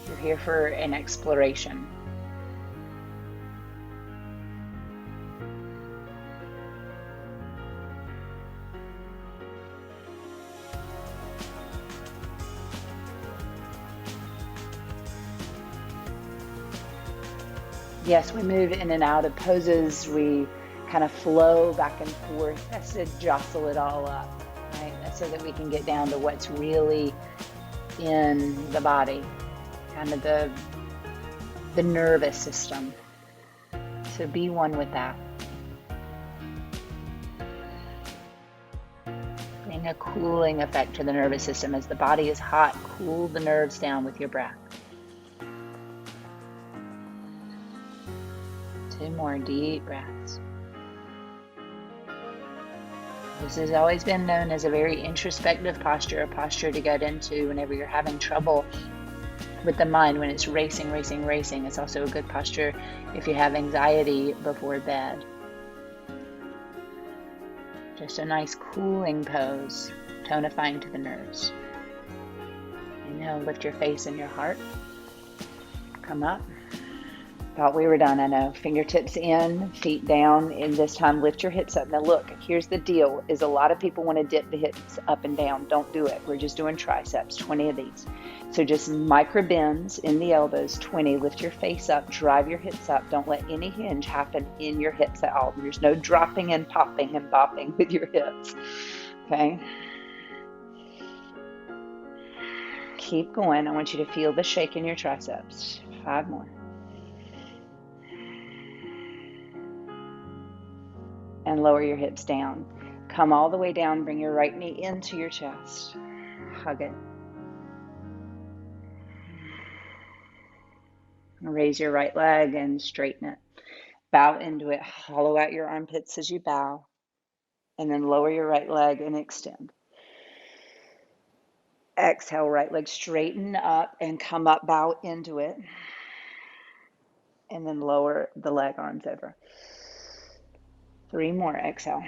You're here for an exploration. Yes, we move in and out of poses. We kind of flow back and forth. That's to jostle it all up, right? That's so that we can get down to what's really in the body, kind of the nervous system. So be one with that. Bring a cooling effect to the nervous system. As the body is hot, cool the nerves down with your breath. 2 more deep breaths. This has always been known as a very introspective posture, a posture to get into whenever you're having trouble with the mind, when it's racing, racing, racing. It's also a good posture if you have anxiety before bed. Just a nice cooling pose, tonifying to the nerves. Inhale, lift your face and your heart. Come up. Thought we were done, I know. Fingertips in, feet down, and this time lift your hips up. Now look, here's the deal, is a lot of people want to dip the hips up and down. Don't do it. We're just doing triceps, 20 of these. So just micro bends in the elbows, 20. Lift your face up, drive your hips up. Don't let any hinge happen in your hips at all. There's no dropping and popping and bopping with your hips, okay? Keep going. I want you to feel the shake in your triceps. 5 more. And lower your hips down. Come all the way down, bring your right knee into your chest. Hug it. Raise your right leg and straighten it. Bow into it, hollow out your armpits as you bow. And then lower your right leg and extend. Exhale, right leg straighten up and come up, bow into it. And then lower the leg, arms over. 3 more, exhale.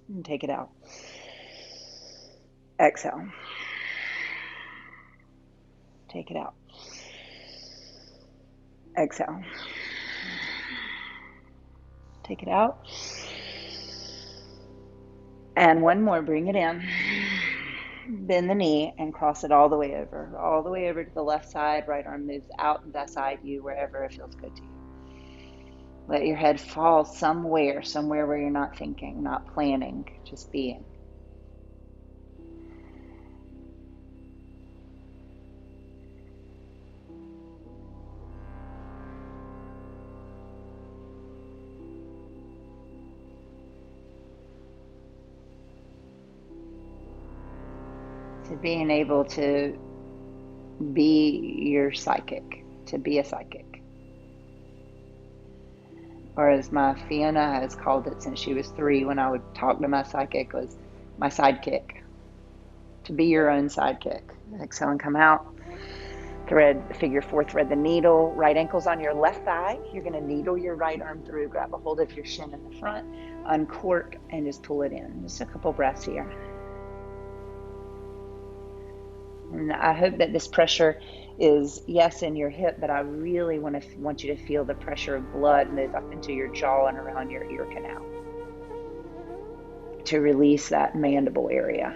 And take it out. Exhale. Take it out. Exhale. Take it out. And 1 more, bring it in. Bend the knee and cross it all the way over to the left side. Right arm moves out beside you, wherever it feels good to you. Let your head fall somewhere where you're not thinking, not planning, just being. To being able to be your psychic, to be a psychic. Or as my Fiona has called it since she was 3, when I would talk to my psychic, was my sidekick. To be your own sidekick. Exhale and come out. Thread, figure 4, thread the needle. Right ankle's on your left thigh. You're going to needle your right arm through. Grab a hold of your shin in the front. Uncork and just pull it in. Just a couple breaths here. And I hope that this pressure is, yes, in your hip, but I really want you to feel the pressure of blood move up into your jaw and around your ear canal to release that mandible area.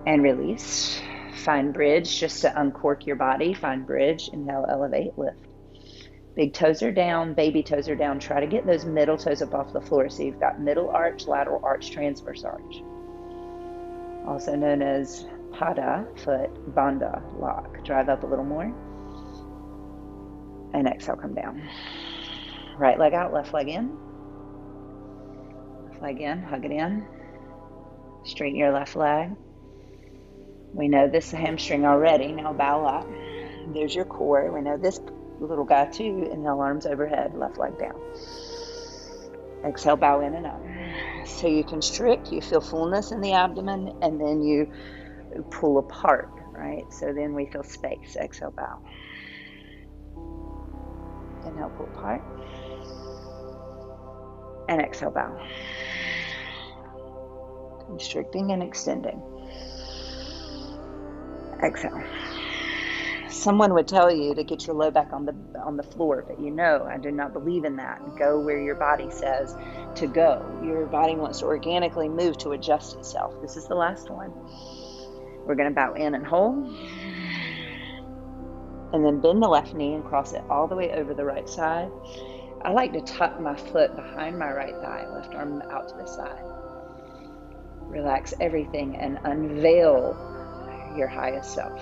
And release. Find bridge, just to uncork your body. Find bridge. Inhale, elevate, lift. Big toes are down, baby toes are down. Try to get those middle toes up off the floor. So you've got middle arch, lateral arch, transverse arch. Also known as Pada, foot, Bandha, lock. Drive up a little more. And exhale, come down. Right leg out, left leg in. Left leg in, hug it in. Straighten your left leg. We know this hamstring already. Now bow up. There's your core. We know this little guy too. Inhale, arms overhead, left leg down. Exhale, bow in and up. So you constrict, you feel fullness in the abdomen, and then you pull apart, right? So then we feel space. Exhale, bow. Inhale, pull apart. And exhale, bow. Constricting and extending. Exhale. Someone would tell you to get your low back on the floor, but you know, I do not believe in that. Go where your body says to go. Your body wants to organically move to adjust itself. This is the last one. We're going to bow in and hold. And then bend the left knee and cross it all the way over the right side. I like to tuck my foot behind my right thigh, left arm out to the side. Relax everything and unveil your highest self.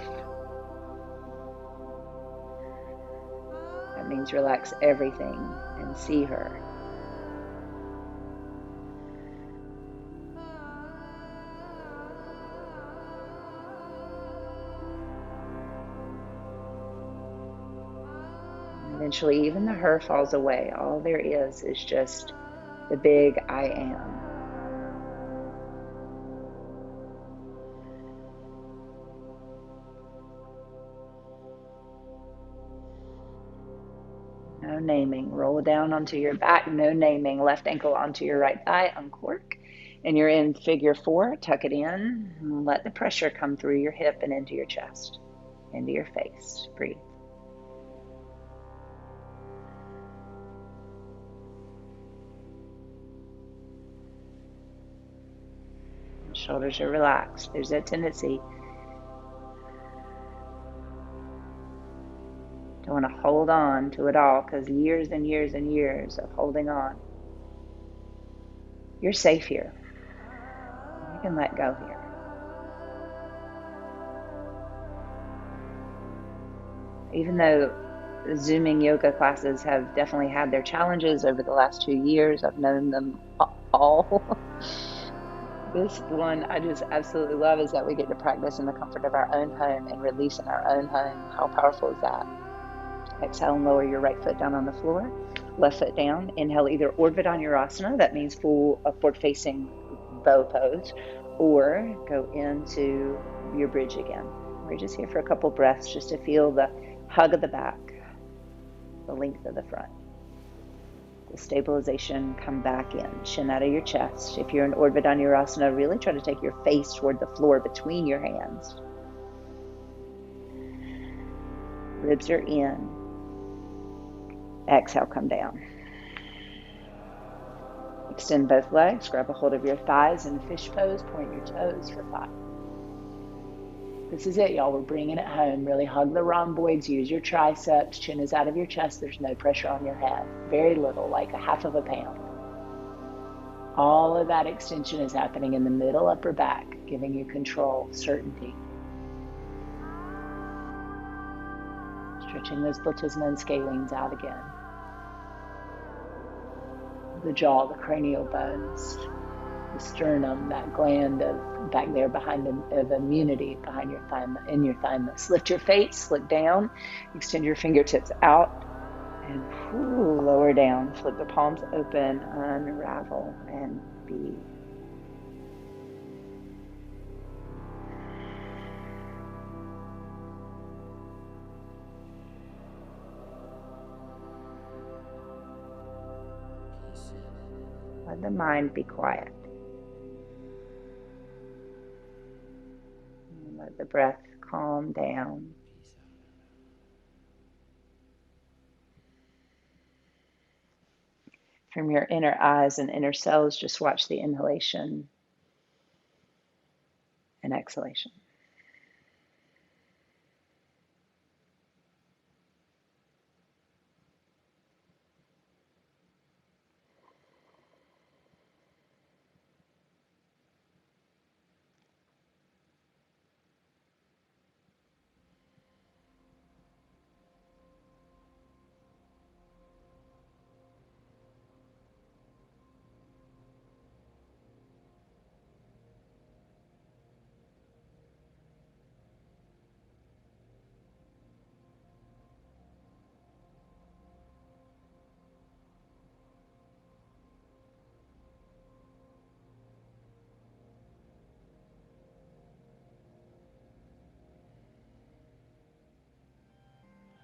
That means relax everything and see her. Eventually, even the her falls away. All there is just the big I am. No naming. Roll down onto your back. No naming. Left ankle onto your right thigh. Uncork. And you're in figure 4. Tuck it in. And let the pressure come through your hip and into your chest, into your face. Breathe. Shoulders are relaxed. There's that tendency to want to hold on to it all because years and years and years of holding on. You're safe here. You can let go here. Even though Zooming yoga classes have definitely had their challenges over the last 2 years, I've known them all. This one I just absolutely love is that we get to practice in the comfort of our own home and release in our own home. How powerful is that? Exhale and lower your right foot down on the floor, left foot down. Inhale either Urdhva, that means full upward facing bow pose, or go into your bridge again. We're just here for a couple breaths just to feel the hug of the back, the length of the front. The stabilization, come back in, chin out of your chest. If you're in Urdhva, really try to take your face toward the floor between your hands. Ribs are in. Exhale, come down. Extend both legs, grab a hold of your thighs in fish pose, point your toes for 5. This is it, y'all. We're bringing it home. Really hug the rhomboids, use your triceps, chin is out of your chest, there's no pressure on your head. Very little, like a half of a pound. All of that extension is happening in the middle upper back, giving you control, certainty. Stretching those platysma and scalenes out again. The jaw, the cranial bones, the sternum, that gland of back there behind of immunity behind your in your thymus. Lift your face, look down, extend your fingertips out, and lower down. Flip the palms open, unravel, and be. Let the mind be quiet. And let the breath calm down. From your inner eyes and inner cells, just watch the inhalation and exhalation.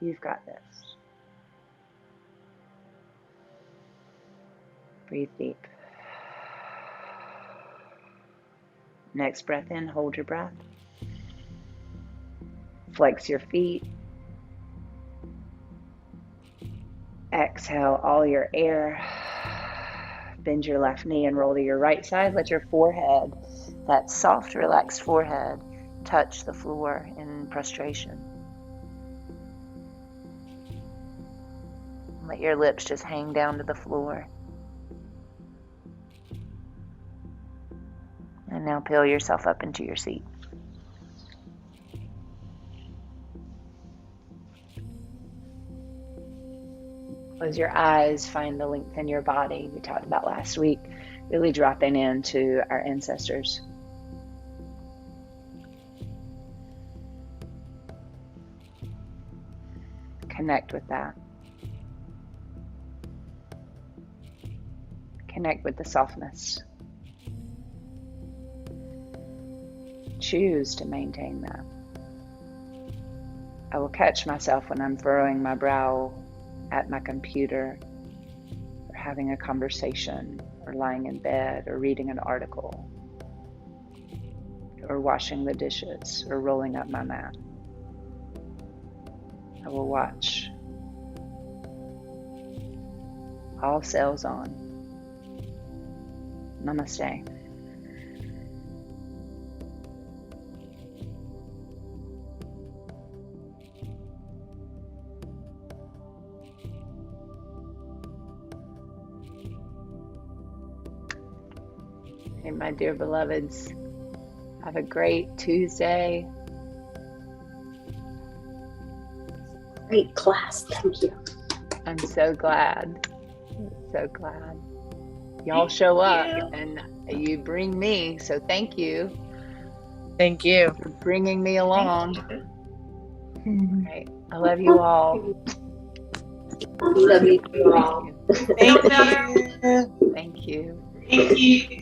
You've got this. Breathe deep. Next breath in, hold your breath. Flex your feet. Exhale all your air. Bend your left knee and roll to your right side. Let your forehead, that soft, relaxed forehead, touch the floor in prostration. Let your lips just hang down to the floor. And now peel yourself up into your seat. Close your eyes, find the length in your body we talked about last week, really dropping into our ancestors. Connect with that. Connect with the softness. Choose to maintain that. I will catch myself when I'm furrowing my brow at my computer, or having a conversation, or lying in bed, or reading an article, or washing the dishes, or rolling up my mat. I will watch. All sails on. Namaste. Hey, my dear beloveds, have a great Tuesday. Great class. Thank you. I'm so glad. So glad. Y'all show up and you bring me, so thank you. Thank you for bringing me along. Right. I love you all. Love you all. Thank you. Thank you. Thank you.